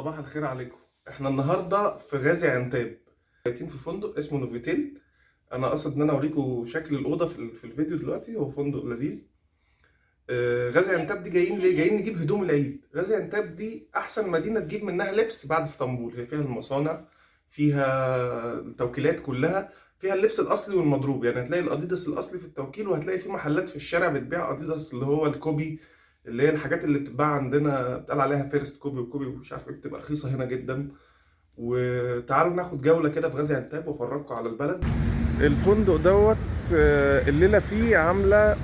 صباح الخير عليكم. احنا النهارده في غازي عنتاب، بايتين في فندق اسمه نوفيتيل. انا قصد ان انا اوريكم شكل الاوضه في الفيديو دلوقتي. هو فندق لذيذ. غازي عنتاب دي جايين ليه؟ جايين نجيب هدوم العيد. غازي عنتاب دي احسن مدينه تجيب منها لبس بعد اسطنبول. هي فيها المصانع، فيها التوكيلات كلها، فيها اللبس الاصلي والمضروب. يعني هتلاقي الاديداس الاصلي في التوكيل، وهتلاقي في محلات في الشارع بتبيع اديداس اللي هو الكوبي، اللي هي الحاجات اللي بتتباع عندنا بتقال عليها فيرست كوبي وكوبي ومش عارف ايه، بتبقى رخيصه هنا جدا. وتعالوا ناخد جوله كده في غازي عنتاب وافرجكم على البلد. الفندق دوت الليله فيه عامله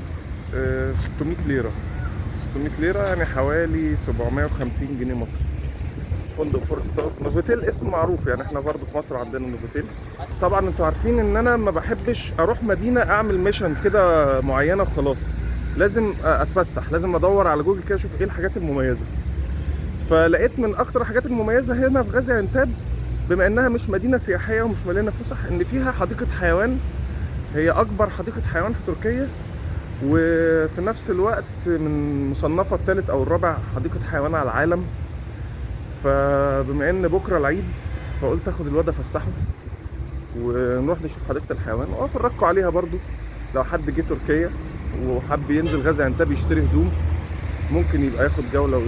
600 ليره. 600 ليره يعني حوالي 750 جنيه مصري. فندق فور ستار نوفيتيل، اسم معروف يعني. احنا برضه في مصر عندنا نوفيتيل. طبعا انتوا عارفين ان انا ما بحبش اروح مدينه اعمل ميشن كده معينه وخلاص. لازم اتفسح، لازم ادور على جوجل كده اشوف ايه الحاجات المميزه. فلقيت من اكتر الحاجات المميزه هنا في غازي عنتاب، بما انها مش مدينه سياحيه ومش مليانه فسح، ان فيها حديقه حيوان. هي اكبر حديقه حيوان في تركيا، وفي نفس الوقت من مصنفه الثالث او الرابع حديقه حيوان على العالم. فبما ان بكره العيد، فقلت اخد الواد افسحه ونروح نشوف حديقه الحيوان وافرجكم عليها برضو. لو حد جه تركيا وحب ينزل غازي عنتاب يشتري هدوم، ممكن يبقى ياخد جوله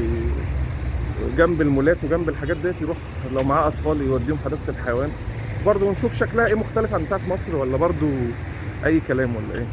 جنب المولات وجنب الحاجات ديت، يروح لو معاه اطفال يوديهم حديقه الحيوان برضو، ونشوف شكلها ايه، مختلف عن بتاعت مصر ولا برضو اي كلام ولا ايه.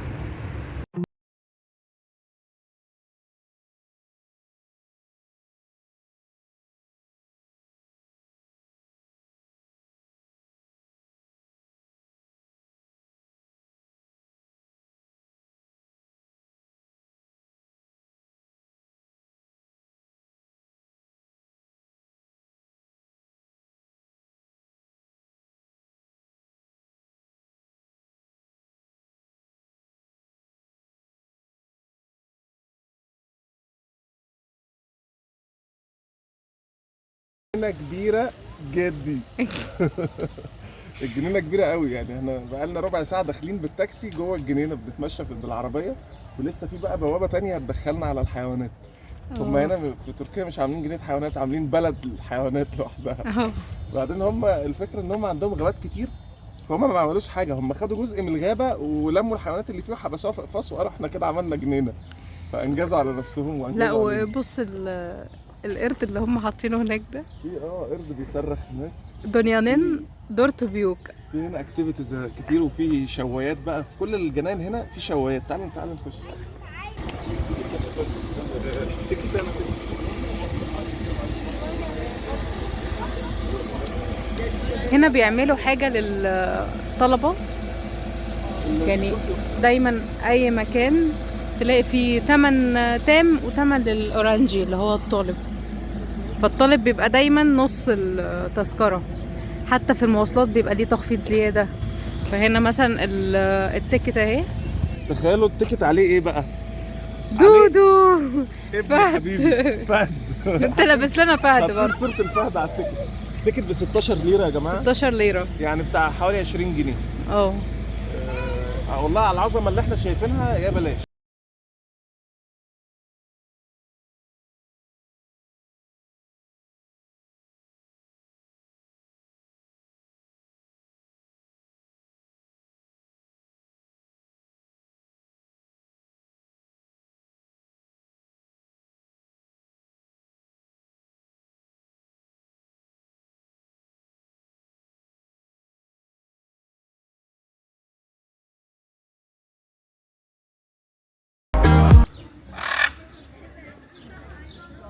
جنينه كبيره جدي. الجنينه كبيره قوي يعني. احنا بقالنا ربع ساعه داخلين بالتاكسي جوه الجنينه، بنتمشى بالعربيه، ولسه في بقى بوابه تانية هتدخلنا على الحيوانات. هم هنا في تركيا مش عاملين جنينه حيوانات، عاملين بلد الحيوانات لوحدها. بعدين هم الفكره ان هم عندهم غابات كتير، فهم ما عملوش حاجه. هم خدوا جزء من الغابه ولموا الحيوانات اللي فيه وحبسوها في اقفاص، وقالوا احنا كده عملنا جنينه. فانجزوا على نفسهم لا، وانجزوا علينا. وبص القرد اللي هم حاطينه هناك ده، في قرد بيصرخ هناك. دنيانين دورت بيوك. في هنا اكتيفيتيز كتير، وفي شوايات بقى في كل الجناين. هنا في شوايات. تعالوا نخش. هنا بيعملوا حاجة للطلبة، يعني دايما اي مكان تلاقي فيه تمن تام وتمن للأورانجي اللي هو الطالب. فالطالب بيبقى دايما نص التذكرة، حتى في المواصلات بيبقى ليه تخفيض زيادة. فهنا مثلا التيكت اهي. تخيلوا التيكت عليه ايه بقى؟ دودو ابن فهد. حبيبي فهد. انت لابس لنا فهد حاطين برضه. صورة الفهد على التيكت. التيكت ب 16 ليرة يا جماعة، 16 ليرة يعني بتاع حوالي 20 جنيه. اه. والله على العظمة اللي احنا شايفينها يا بلاش.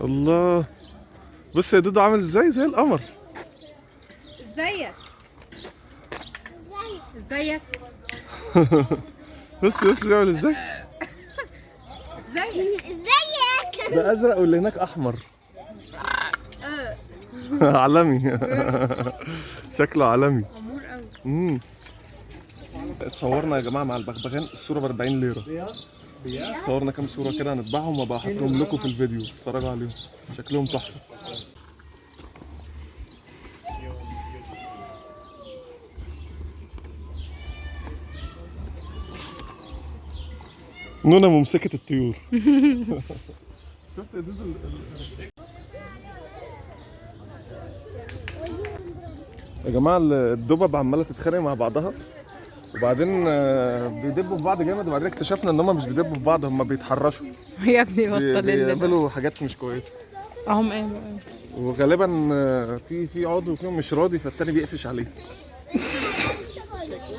الله، بص يا دودو عامل ازاي، زي القمر. ازيك ازيك بص بيعمل ازاي. ازيك. ده ازرق واللي هناك احمر. عالمي. شكله عالمي. امور قوي. اتصورنا يا جماعه مع البغبغان. الصوره ب 40 ليره. صورنا كام صوره كده هنطبعهم وابقى احطهم لكم في الفيديو اتفرجوا عليهم، شكلهم تحفه. نونا ممسكه الطيور. شفت يا دودو يا جماعه الدبب عماله تتخانق مع بعضها، وبعدين بيدبوا في بعض جامد، وبعدين اكتشفنا ان هم مش بيدبوا في بعض، هم بيتحرشوا. يا ابني بطل اللي بيعملوا حاجات مش كويسه. اهم ايه. وغالبا في عضو فيهم مش راضي، فالتاني بيقفش عليه.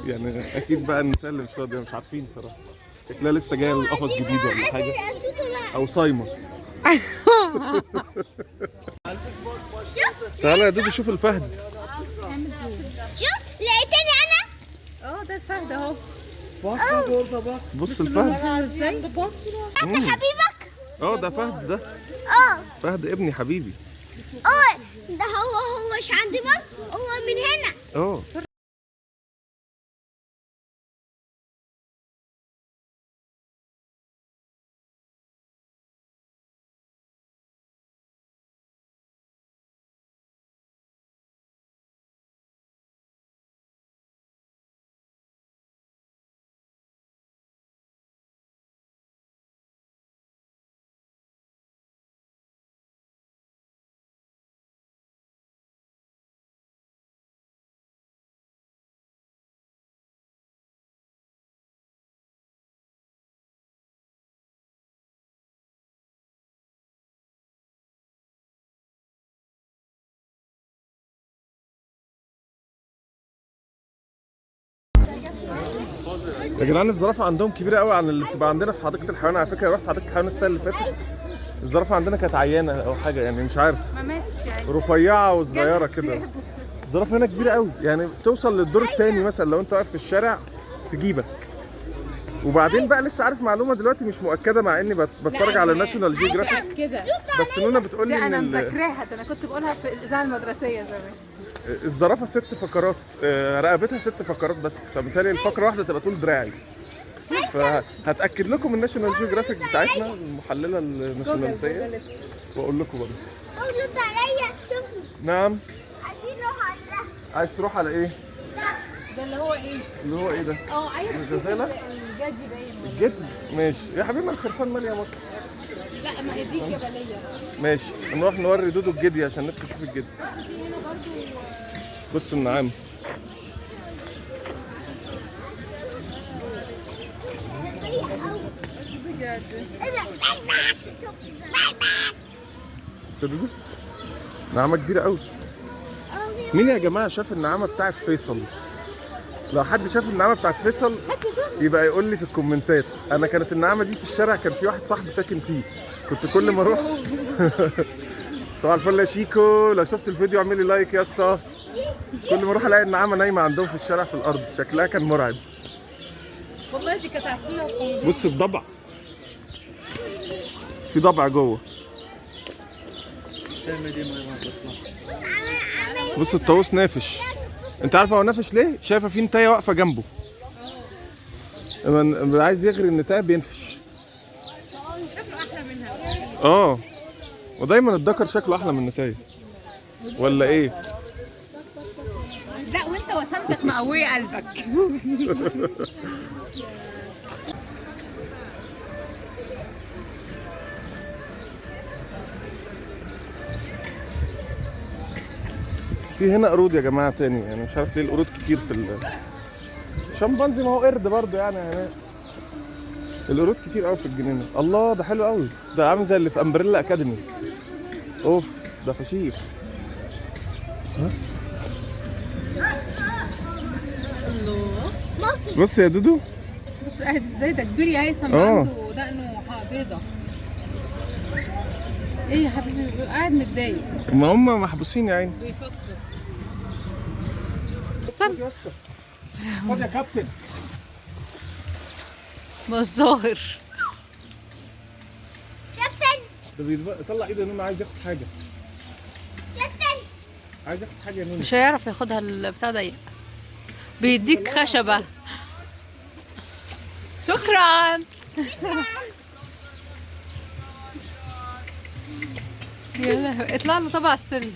يعني اكيد بقى النساء اللي مش راضيه مش عارفين صراحه، شكلها لسه جايه القفص جديد ولا حاجه، او صايمه. تعالى يا دودو شوف الفهد. شوف لقيتني انا. ده الفهد اهو. بص الفهد ازاي؟ انت حبيبك. ده فهد، ده اه فهد ابني حبيبي. ده هو مش عند مصر، هو من هنا. يا جدعان الزرافه عندهم كبيره قوي عن اللي بتبقى عندنا في حديقه الحيوان. على فكره رحت حديقه الحيوان السنه اللي فاتت، الزرافه عندنا كانت عيانه او حاجه، يعني مش عارف، ما ماتش يعني. رفيعه وصغيره كده. الزرافه هنا كبيره قوي، يعني توصل للدور الثاني مثلا لو انت واقف في الشارع تجيبك. وبعدين بقى لسه عارف معلومه دلوقتي مش مؤكده، مع اني بتفرج على ناشونال جيوغرافيك، كده. بس نونا بتقول لي دي انا ان مذاكراها، ده انا كنت بقولها في الاذاعه المدرسيه زمان. الزرافه 6 فقرات، رقبتها 6 فقرات بس، فبالتالي الفقره واحده تبقى طول دراعي. فهتاكد لكم الناشونال جيوغرافيك بتاعتنا المحلله الناشوناليه واقول لكم برضه. رد عليا شوفني. نعم. عايزين نروح على ده. عايز تروح على ايه؟ ده اللي هو ايه؟ اللي هو ايه ده؟ عايز الغزاله؟ الجدي باين ولا الجدي. ماشي يا حبيبي، الخرفان ماليه مصر. لا، ما هي دي الجبليه. ماشي نروح نوري دودو الجدي عشان الناس تشوف الجدي. هنا برضو. بص النعام. بص يا دودو، نعامه كبيره قوي. مين يا جماعه شاف النعامه بتاعت فيصل؟ لو حد شاف النعامه بتاعت فيصل يبقى يقول لي في الكومنتات. انا كانت النعامه دي في الشارع، كان في واحد صاحبي ساكن فيه، كنت كل ما اروح صباح الفل يا شيكو، لو شفت الفيديو اعمل لي لايك يا اسطى. كل ما اروح الاقي النعامه نايمه عندهم في الشارع في الارض، شكلها كان مرعب. والله دي كانت عسوله. بص الضبع، في ضبع جوه. بص الطاووس نافش. انت عارفه هو نافش ليه؟ شايفه في نتايه واقفه جنبه، لما عايز يغري النتايه بينفش. شكله احلى منها. ودايما الذكر شكله احلى من النتايه، ولا ايه؟ لا، وانت وسامتك مقويه قلبك. في هنا قرود يا جماعه تاني، يعني مش عارف ليه القرود كتير في الشمبانزي، ما هو قرد برضه يعني القرود كتير قوي في الجنينه. الله ده حلو قوي، ده عامل زي اللي في امبريلا اكاديمي. اوف ده فشيخ. بس الله. بص يا دودو، بص قاعد ازاي، ده كبير يا هيثم، عنده دقنه بيضه. ايه يا حبيبي، قاعد متضايق. ما هم محبوسين يا عيني. بيفكر. خد يا اسطى، خد يا كابتن. بالظاهر. كابتن ده بيطلع ايده انه عايز ياخد حاجه. كابتن. عايز ياخد حاجه يا نونو. مش هيعرف ياخدها البتاع ضيق، بيديك خشبه. شكرا. يا لهوي، اطلع له طبق السلم.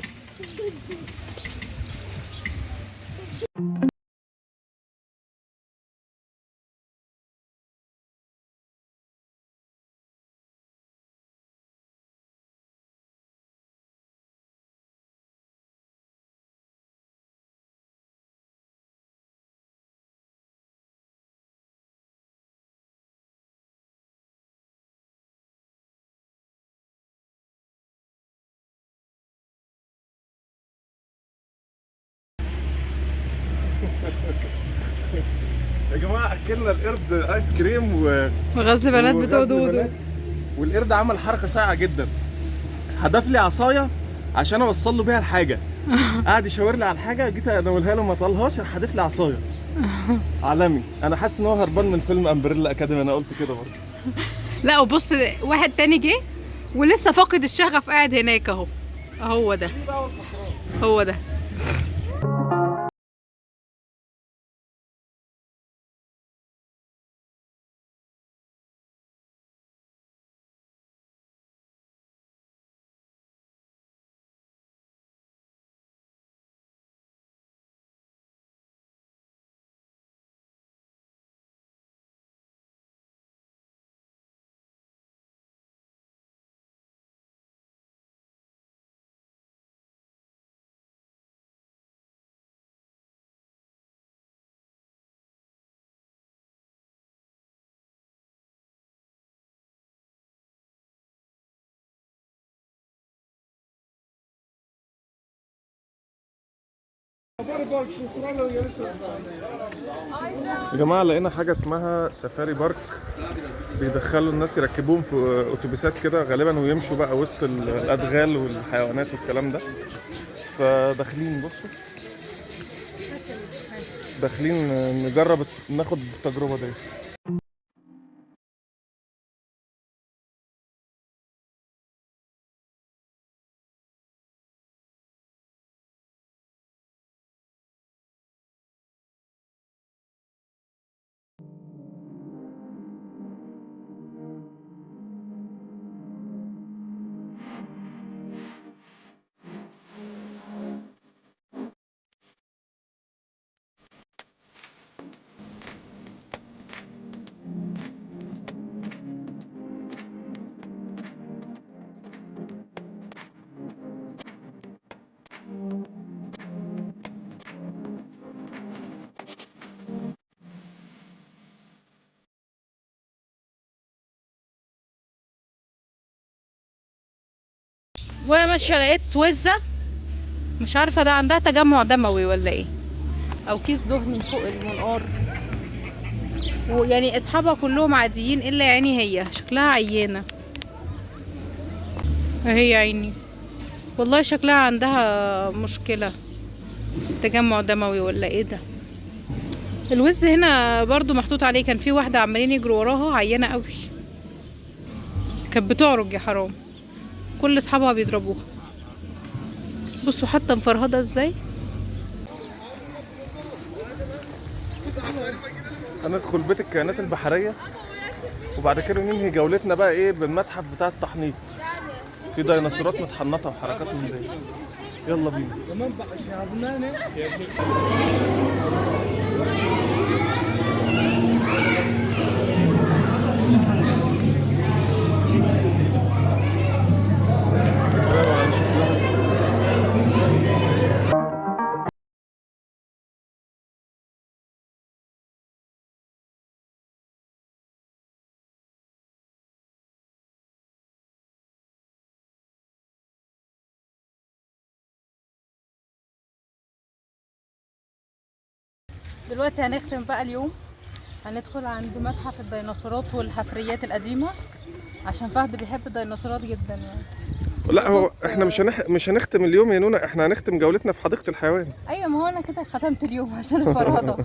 اكلنا القرد ايس كريم وغزل بنات بتوع وغزل دودو. بنات. والقرد عمل حركه صايعه جدا، حدف لي عصايه عشان اوصل له بيها الحاجه. قعد يشاور لي على الحاجه، جيت اناولها له ما طالهاش، راح حادف لي عصايه. عالمي. انا حاسس ان هو هربان من فيلم امبريلا اكاديمي، انا قلت كده برضه. لا وبص، واحد تاني جه ولسه فاقد الشغف قاعد هناك اهو. هو ده، هو ده. يا جماعه لقينا حاجه اسمها سفاري بارك، بيدخلوا الناس يركبوهم في اتوبيسات كده غالبا، ويمشوا بقى وسط الادغال والحيوانات والكلام ده. فداخلين، بصوا داخلين نجرب ناخد التجربه دي. وانا ماشيه لقيت وزه، مش عارفه ده عندها تجمع دموي ولا ايه، او كيس دهني فوق المنقار. ويعني اصحابها كلهم عاديين الا يعني هي شكلها عيانه اهي، عيني والله شكلها عندها مشكله، تجمع دموي ولا ايه ده. الوز هنا برضو محطوط عليه، كان في واحده عمالين يجروا وراها عيانه قوي، كانت بتعرج يا حرام، كل اصحابها بيضربوها. بصوا حتى مفرهده ازاي. هندخل بيت الكائنات البحريه، وبعد كده ننهي جولتنا بقى ايه بالمتحف بتاع التحنيط، في ديناصورات متحنطه وحركات من دي. يلا بينا. دلوقتي هنختم بقى اليوم، هندخل عند متحف الديناصورات والحفريات القديمة، عشان فهد بيحب الديناصورات جدا يعني. لا هو احنا مش هنختم اليوم يا نونا، احنا هنختم جولتنا في حديقة الحيوان. ايوه، ما هو انا كده ختمت اليوم عشان الفرهدة.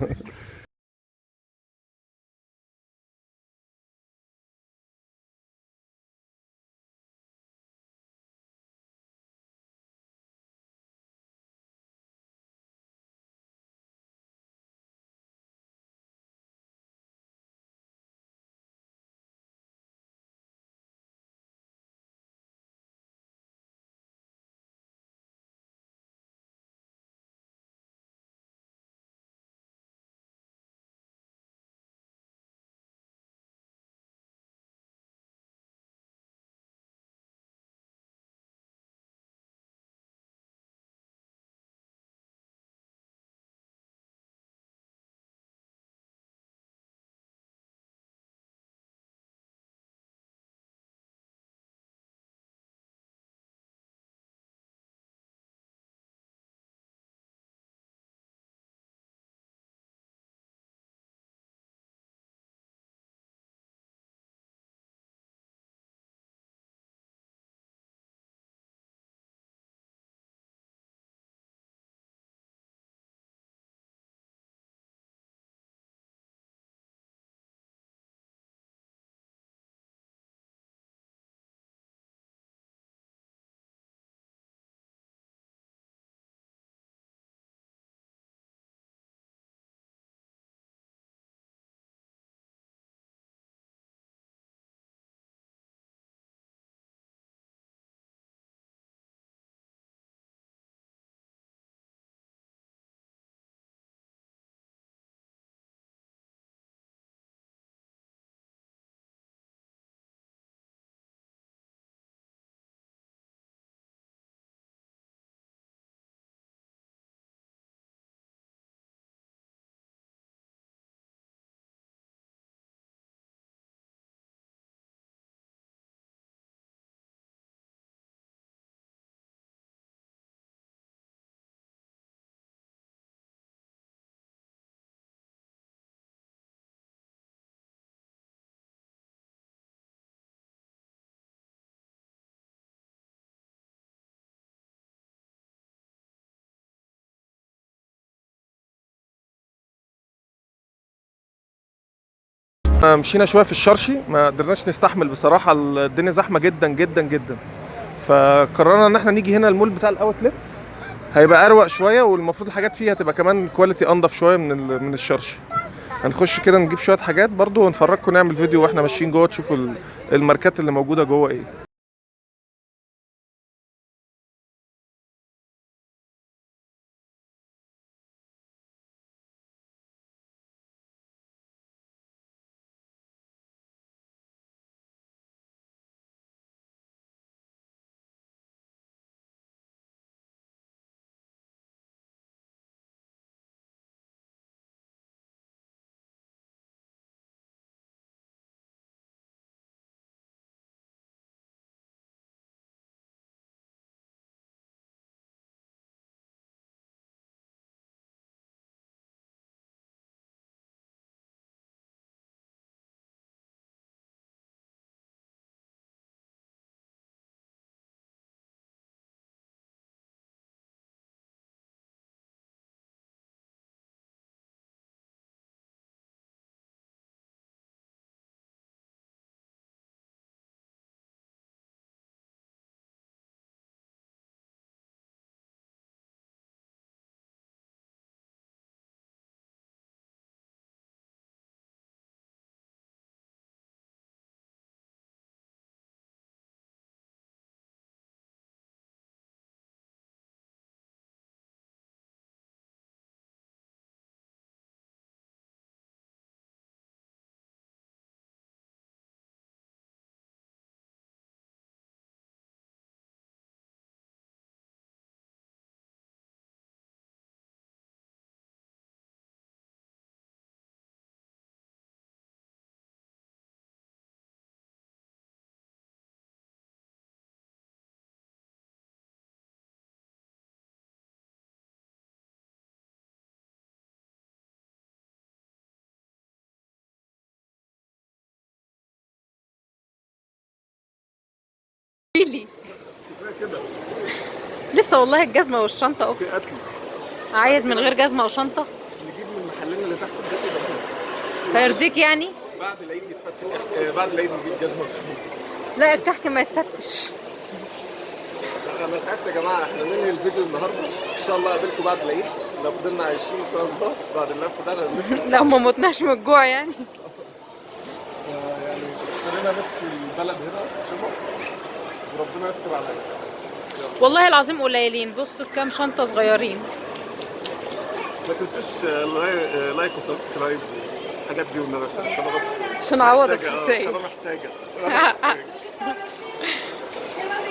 مشينا شويه في الشرشي، ما قدرناش نستحمل بصراحه، الدنيا زحمه جدا جدا جدا، فقررنا ان احنا نيجي هنا المول بتاع الاوتلت، هيبقى اروق شويه، والمفروض الحاجات فيها تبقى كمان كواليتي انضف شويه من الشرشي. هنخش كده نجيب شويه حاجات برضو ونفرجكم، نعمل فيديو واحنا ماشيين جوه تشوفوا الماركات اللي موجوده جوه ايه. كده لسه والله الجزمه والشنطه في اقسم. قتل. عايد من غير جزمه وشنطه نجيب من المحلين اللي تحت البيت ده فيرضيك يعني؟ بعد العيد يتفتح، بعد العيد نجيب جزمه وشنطه. لا الكحك ما يتفتش. انا تعبت يا جماعه، احنا ننهي الفيديو النهارده، ان شاء الله اقابلكم بعد العيد، لو فضلنا عايشين ان شاء الله بعد اللف ده هنلف. لو ما متناش من الجوع يعني. يعني اشترينا بس البلد هنا شبه، وربنا يستر علينا. والله العظيم قليلين، بصوا كام شنطه صغيرين. ما تنسيش لايك وسبسكرايب الحاجات دي والنبي، عشان انا بس عشان اعوضك محتاجة، في السايق. انا محتاجه